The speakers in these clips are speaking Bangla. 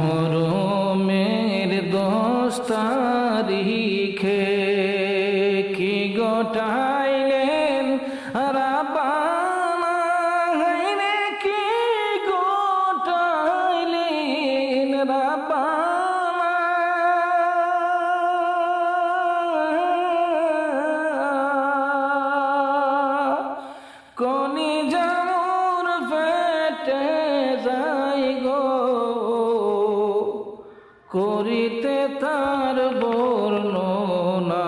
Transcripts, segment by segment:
মহরমের 10 তারিখে কি গোটাইলেন রাব্বানা, হায়রে কি গোটাইলেন রাব্বানা। কলিজা মোর ফেটে যায় গো, করিতে তার বর্ণনা।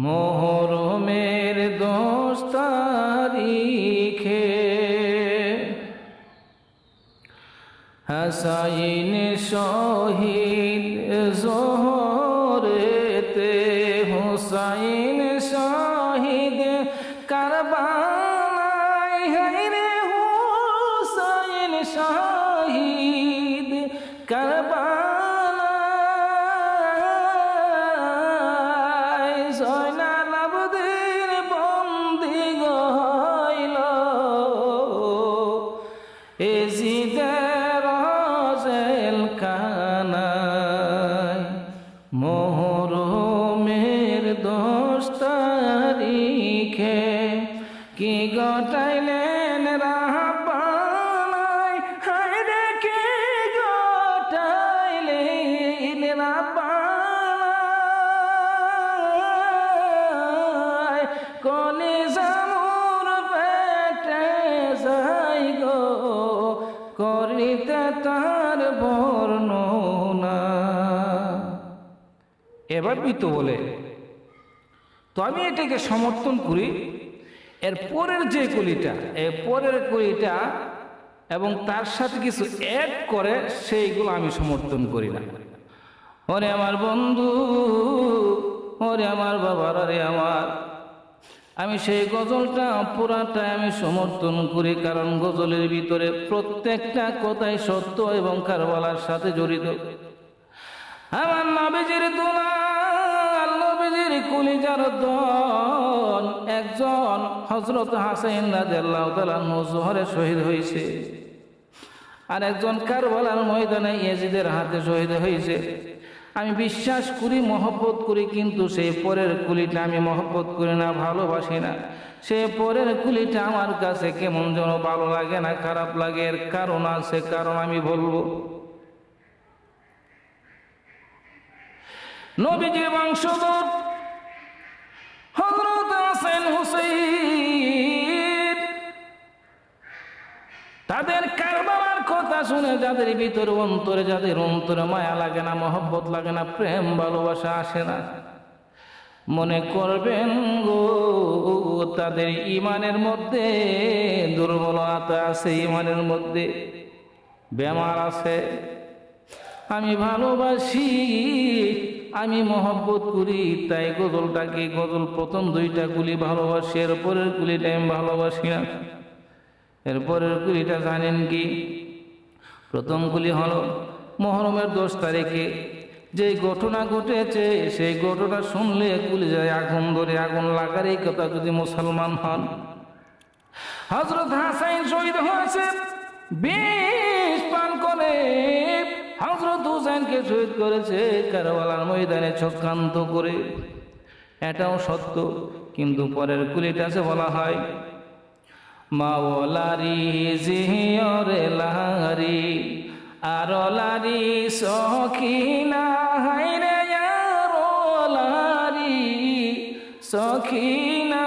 মহরমের 10 তারিখে হাসাইন শহীদ জোহরেতে, হুসাইন শহীদ কারবালায়, হায়রে হুসাইন শহীদ কারবালায়। জয়নাল আবদিন বন্দি হইল এজিদের জেলখানায়। মহরমের 10 তারিখে কি গোটাইলেন রাব্বানায়, হায়রে কি গোটাইলেন রাব্বানায়। কলিজা মোর পেটে যায় গো, করিতে তার বর্ণনা। এবার তো বলে, তো আমি এটাকে সমর্থন করি। এর পরের যে কলিটা, এর পরের কলিটা এবং তার সাথে কিছু অ্যাড করে, সেইগুলো আমি সমর্থন করি না। ওরে আমার বন্ধু, ওরে আমার বাবার, আরে আমার, আমি সেই গজলটা পুরাটাই আমি সমর্থন করি, কারণ গজলের ভিতরে প্রত্যেকটা কথাই সত্য এবং কারবালার সাথে জড়িত। আমার নবীজির দুলাল, নবীজির কলিজার ধন একজন হযরত হাসান রাদিয়াল্লাহু তাআলা আনহু জোহরে শহীদ হয়েছে, আর একজন কারবালার ময়দানে ইয়াজিদের হাতে শহীদ হয়েছে। আমি বিশ্বাস করি, মহব্বত করি, কিন্তু সেই পরের কুলিটা আমি মহব্বত করি না, ভালোবাসি না। সেই পরের কুলিটা আমার কাছে কেমন যেন ভালো লাগে না, খারাপ লাগে। এর কারণ আছে, কারণ আমি বলবো। নবীজির বংশধর হযরত হাসান হুসাইন, তাদের কারবালার কথা শুনে যাদের ভিতরে অন্তরে, যাদের অন্তরে মায়া লাগে না, মহব্বত লাগে না, প্রেম ভালোবাসা আসে না, মনে করবেন গো তাদের ইমানের মধ্যে দুর্বলতা আছে, ইমানের মধ্যে বেমার আছে। আমি ভালোবাসি, আমি মহব্বত করি, তাই গজলটাকে, গজল প্রথম 2টা কুলি ভালোবাসি, এর পরের কুলিটা আমি ভালোবাসি না। এরপরের কুলিটা জানেন কি? প্রথম কুলি হলো মহরমের 10 তারিখে যে ঘটনা ঘটেছে, সেই ঘটনা শুনলে কলিজায় আগুন ধরে, আগুন লাগার এই কথা যদি মুসলমান হন। হযরত হাসান শহীদ হয়েছে বিষ পান করে, হযরত হুসাইনকে শহীদ করেছে কারবালার ময়দানে চক্রান্ত করে। এটাও সত্য, কিন্তু পরের কুলিটাতে বলা হয় মাওলারি জিহরে লাহারি আর লারি সখিনা, হায়রে লারি সখিনা।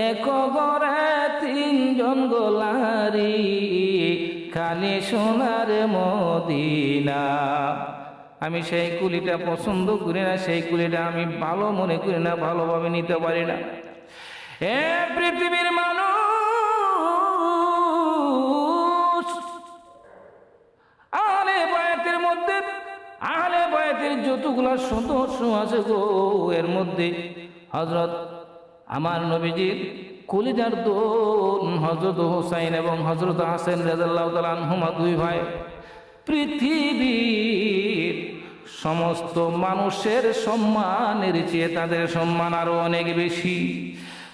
এক গরে 3 জন গোলারি, খালি সোনার মদিনা। আমি সেই কুলিটা পছন্দ করি না, সেই কুলিটা আমি ভালো মনে করি না, ভালোভাবে নিতে পারি না। এ পৃথিবীর মানুষ, আহলে বায়াতের মধ্যে, আহলে বায়াতের যতগুলা সদস্য আছে গো, এর মধ্যে হযরত আমার নবীজির কলিজার দোন হযরত হুসাইন এবং হযরত হাসান রাদিয়াল্লাহু তাআলা আনহুমা 2 ভাই পৃথিবীর সমস্ত মানুষের সম্মানের চেয়ে তাদের সম্মান আরো অনেক বেশি।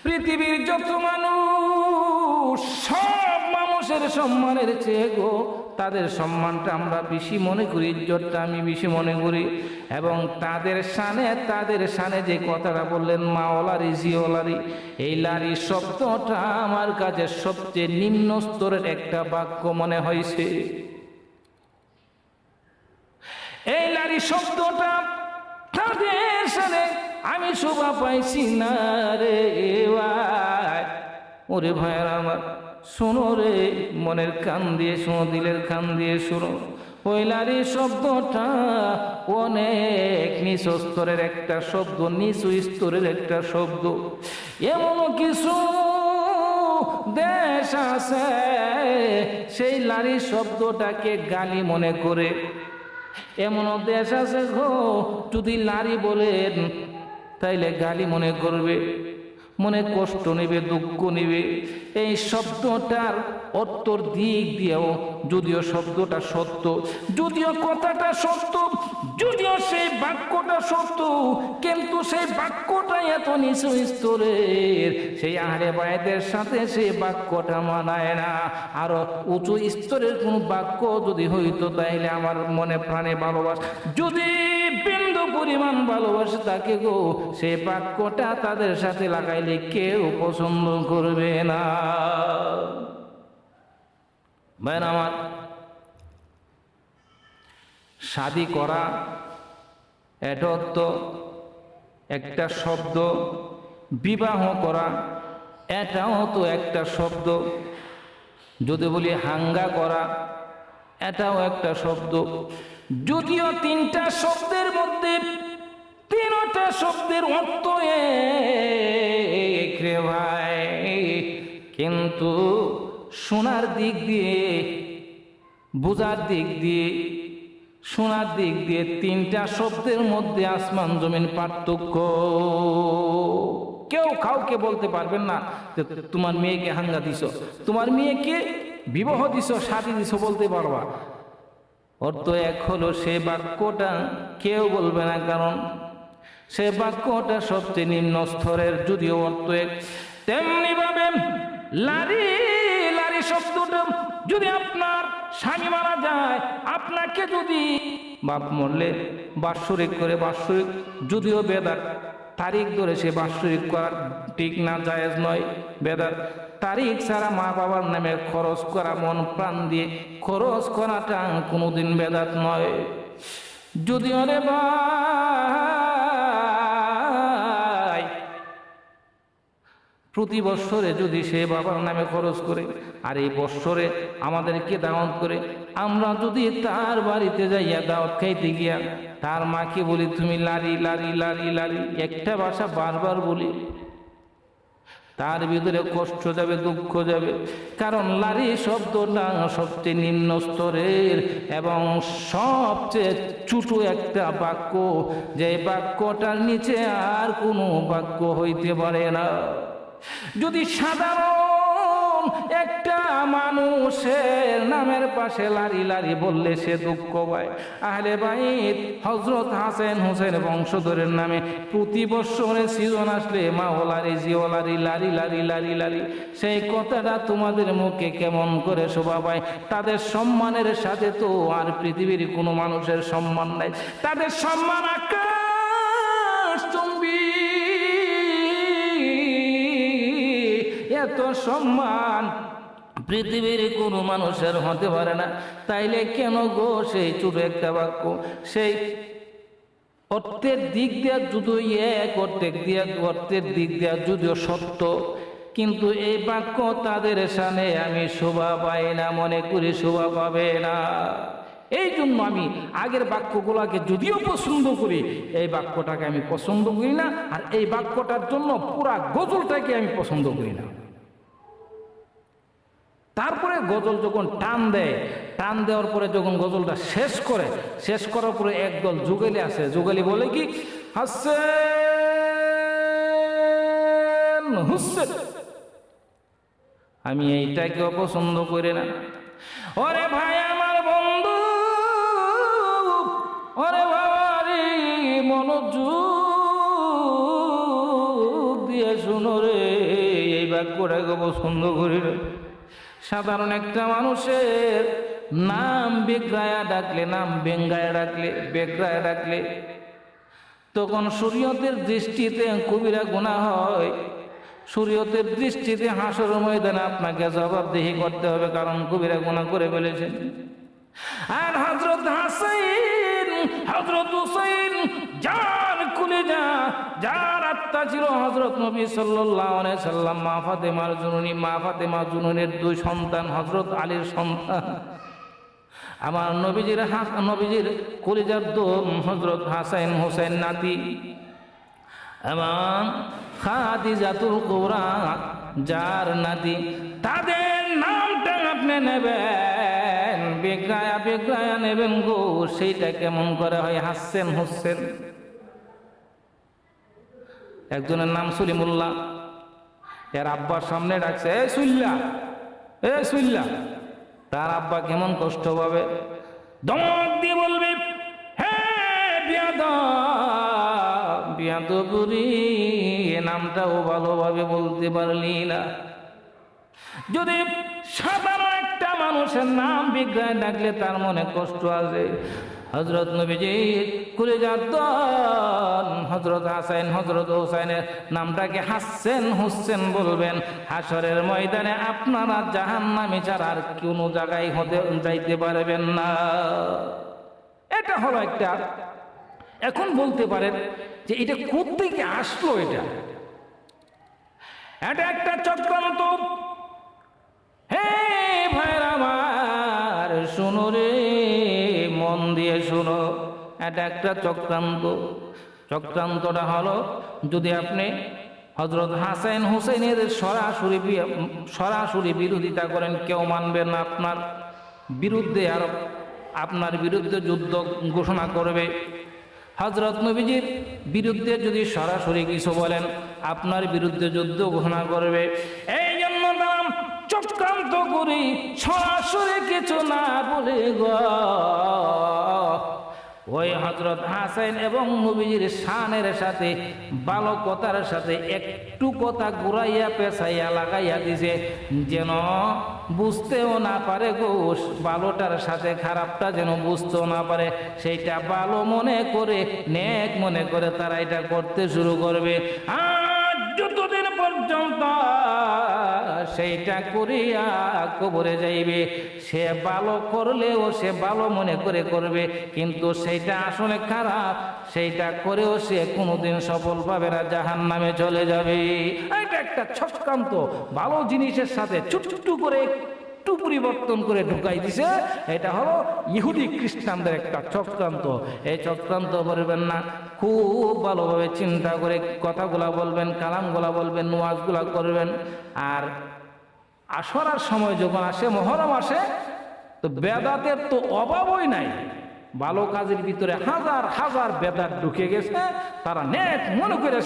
পৃথিবীর যত মানুষ, সব মানুষের মানুষের সম্মানের চেয়ে গো তাদের সম্মানটা আমরা বেশি মনে করি, ইজ্জতটা আমি বেশি মনে করি। এবং তাদের শানে যে কথাটা বললেন মাওলারি জিওলারি, এই লারি শব্দটা আমার কাছে সবচেয়ে নিম্ন স্তরের একটা বাক্য মনে হয়েছে। এই লারি শব্দটা তাদের শানে আমি শোভা পাইছি না রে ভাই। ওরে ভাইয়ের আমার, শোনো রে, মনের কান দিয়ে শোনো, দিলের কান দিয়ে শোনো। ওই লারি শব্দটা অনেক নিচু স্তরের একটা শব্দ, নিচু স্তরের একটা শব্দ। এমন কিছু দেশ আছে সেই লারি শব্দটাকে গালি মনে করে। এমন দেশ আছে গো, যদি লারি বলেন তাইলে গালি মনে করবে, মনে কষ্ট নেবে, দুঃখ নেবে। এই শব্দটার অর্থর দিক দিয়েও যদিও শব্দটা সত্য, যদিও কথাটা সত্য, যদিও সেই বাক্যটা সত্য, কিন্তু সেই বাক্যটা এত নিচু স্তরের, সেই আহলে বায়াতের সাথে সেই বাক্যটা মানায় না। আরো উঁচু স্তরের কোন বাক্য যদি হইতো তাইলে আমার মনে প্রাণে ভালোবাসা, যদি বিন্দু পরিমাণ ভালোবাসে তাকে গো, সেই বাক্যটা তাদের সাথে লাগাইলে কেউ পছন্দ করবে না। ভাই আমার, শাদি করা এটাও তো একটা শব্দ, বিবাহ করা এটাও তো একটা শব্দ, যদি বলি হাঙ্গা করা এটাও একটা শব্দ। যদিও তিনটা শব্দের মধ্যে তিনটা শব্দের অর্থ এক রে ভাই, কিন্তু শোনার দিক দিয়ে, বোঝার দিক দিয়ে, শোনার দিক দিয়ে তিনটা শব্দের মধ্যে আসমান জমিন পার্থক্য। কেউ কাউকে বলতে পারবেন না যে তোমার মেয়েকে হাঙ্গা দিছ, তোমার মেয়েকে বিবাহ দিছ, শাদী দিছ, বলতে পারবা। অর্থ এক হলো, সে বাক্যটা কেউ বলবে না, কারণ সে বাক্যটা সবচেয়ে নিম্ন স্তরের। যদিও অর্থ এক, তেমনি ভাবে লারি লারি শব্দটা, যদি আপনার স্বামী মারা যায়, আপনাকে যদি বাপ মরলে বাৎসরিক করে, বাৎসরিক যদিও বেদাত তারিখ ধরে সে বাৎসরিক করা ঠিক না, জায়েজ নয়। বেদাত তারিখ ছাড়া মা বাবার নামে খরচ করা, মন প্রাণ দিয়ে খরচ করাটা কোনোদিন বেদাত নয়। যদিও রে ভাই প্রতি বৎসরে যদি সে বাবার নামে খরচ করে, আর এই বৎসরে আমাদেরকে দাওয়াত করে, আমরা যদি তার বাড়িতে যাইয়া দাওয়াত খাইতে গিয়া তার মাকে বলি তুমি লারি লারি লারি লারি, একটা ভাষা বারবার বলি, তার ভিতরে কষ্ট যাবে, দুঃখ যাবে। কারণ লারি শব্দটা সবচেয়ে নিম্ন স্তরের এবং সবচেয়ে ছোট একটা বাক্য, যে বাক্যটার নিচে আর কোনো বাক্য হইতে পারে না। যদি সাধারণ একটা মানুষের নামের পাশে লারি লারি বললে সে দুঃখ পায়, আহলে বাইত হযরত হাসান হোসেন বংশধরের নামে প্রতি বছরে সিজন আসলে মাওলারি জিওলারি লারি লারি লারি লারি, সেই কথাটা তোমাদের মুখে কেমন করে শোভা পায়? তাদের সম্মানের সাথে তো আর পৃথিবীর কোনো মানুষের সম্মান নাই। তাদের সম্মান আকাশচুম্বী, এত সম্মান পৃথিবীর কোনো মানুষের হতে পারে না। তাইলে কেন গো সেই ছোট একটা বাক্য, সেই অর্থের দিক দিয়ে যদিও এক, অর্থের দিক দিয়ে যদিও সত্য, কিন্তু এই বাক্য তাদের সামনে আমি শোভা পাই না, মনে করি শোভা পাবে না। এই জন্য আমি আগের বাক্যগুলোকে যদিও পছন্দ করি, এই বাক্যটাকে আমি পছন্দ করি না। আর এই বাক্যটার জন্য পুরা গজলটাকে আমি পছন্দ করি না। তারপরে গজল যখন টান দেওয়ার পরে যখন গজলটা শেষ করার পরে একদল যুগালি আছে, যুগালি বলে কি হাসান হুসেন, আমি এইটাকেও পছন্দ করি না। ওরে ভাই আমার বন্ধু, ওরে ভাই মনোযোগ দিয়ে শুনো রে, এই বাক্যটাকে পছন্দ করি না। সাধারণ একটা মানুষের নাম বেগড়ায়া ডাকলে, নাম বেগড়ায়া ডাকলে তখন শরীয়তের দৃষ্টিতে কবিরা গুনাহ হয়। শরীয়তের দৃষ্টিতে হাসর ময়দানে আপনাকে জবাবদিহি করতে হবে, কারণ কবিরা গুনাহ করে ফেলেছেন। আর হযরত হাসান, হযরত হুসাইন, যার কলিজা, যার আত্মা ছিল হযরত নবী সাল্লাল্লাহু আলাইহি সাল্লাম, মা ফাতেমা জুনুনের দুই সন্তান, হযরত আলীর সন্তান, আমার নবীজির কলিজার দোম হযরত হাসান হুসাইন নাতি, এবং খাদিজাতুল কুবরা যার নাতি, তাদের নামটা আপনি নেবেন, বেগড়ায়া নেবেন গো। সেইটা কেমন করে হয়? হাসেন হোসেন। একজনের নাম সলিমুল্লাহ, এর আব্বার সামনে ডাকছে এ সুইল্লা। তার আব্বা কেমন কষ্ট পাবে, দমক দিয়ে বলবে হে বিয়াদবুরি, এ নামটাও ভালোভাবে বলতে পারলি না। যদি সাধারণ একটা মানুষের নাম বিজ্ঞান ডাকলে তার মনে কষ্ট আছে, হযরত নবীজির কলিজার দোন হযরত হাসান হযরত হুসাইনের নামটাকে হাসেন হুসেন বলবেন। হাসরের ময়দানে আপনারা জাহান্নামী ছাড়া আর কোনো জায়গায় যাইতে পারবেন না। এটা হলো একটা। এখন বলতে পারেন যে এটা কোত্থেকে আসলো? এটা একটা চক্রান্ত। হে ভাইরা আমার, শোনো রে, মন দিয়ে শোনো, এটা একটা চক্রান্ত। চক্রান্তটা হলো, যদি আপনি হযরত হাসান হুসাইনের সরাসরি বিরোধিতা করেন, কেউ মানবে না আপনার বিরুদ্ধে, আর আপনার বিরুদ্ধে যুদ্ধ ঘোষণা করবে। হযরত নবীজির বিরুদ্ধে যদি সরাসরি কিছু বলেন, আপনার বিরুদ্ধে যুদ্ধ ঘোষণা করবে। এই জন্য নাম চক্রান্ত করি, সরাসরি কিছু না বলে গো ওই হযরত হাসান এবং নবীজির শানের সাথে, বালকতার সাথে একটু কথা ঘুরাইয়া পেছাইয়া লাগাইয়া দিছে, যেন বুঝতেও না পারে গো, ভালোটার সাথে খারাপটা যেন বুঝতেও না পারে। সেইটা ভালো মনে করে, নেক মনে করে তারা এটা করতে শুরু করবে। আর যতদিন পর্যন্ত সেইটা করিয়া কবরে যাইবে, সে ভালো করলেও সে ভালো মনে করে করবে, কিন্তু সেইটা আসলে খারাপ, সেইটা করেও সে কোনোদিন সফল পাবে না, জাহান্নামে চলে যাবে। এটা একটা চক্রান্ত। ভালো জিনিসের সাথে ছোট্ট করে একটু পরিবর্তন করে ঢুকাই দিছে। এটা হলো ইহুদি খ্রিস্টানদের একটা চক্রান্ত। এই চক্রান্ত করবেন না, খুব ভালোভাবে চিন্তা করে কথাগুলা বলবেন, কালামগুলা বলবেন, ওয়াজগুলা করবেন। আর আশরার সময় যখন আসে, মুহররম আসে, তো বেদাতের তো অভাবই নাই। ভালো কাজের ভিতরে হাজার হাজার বেদাত ঢুকে গেছে, তারা নেক মনে করে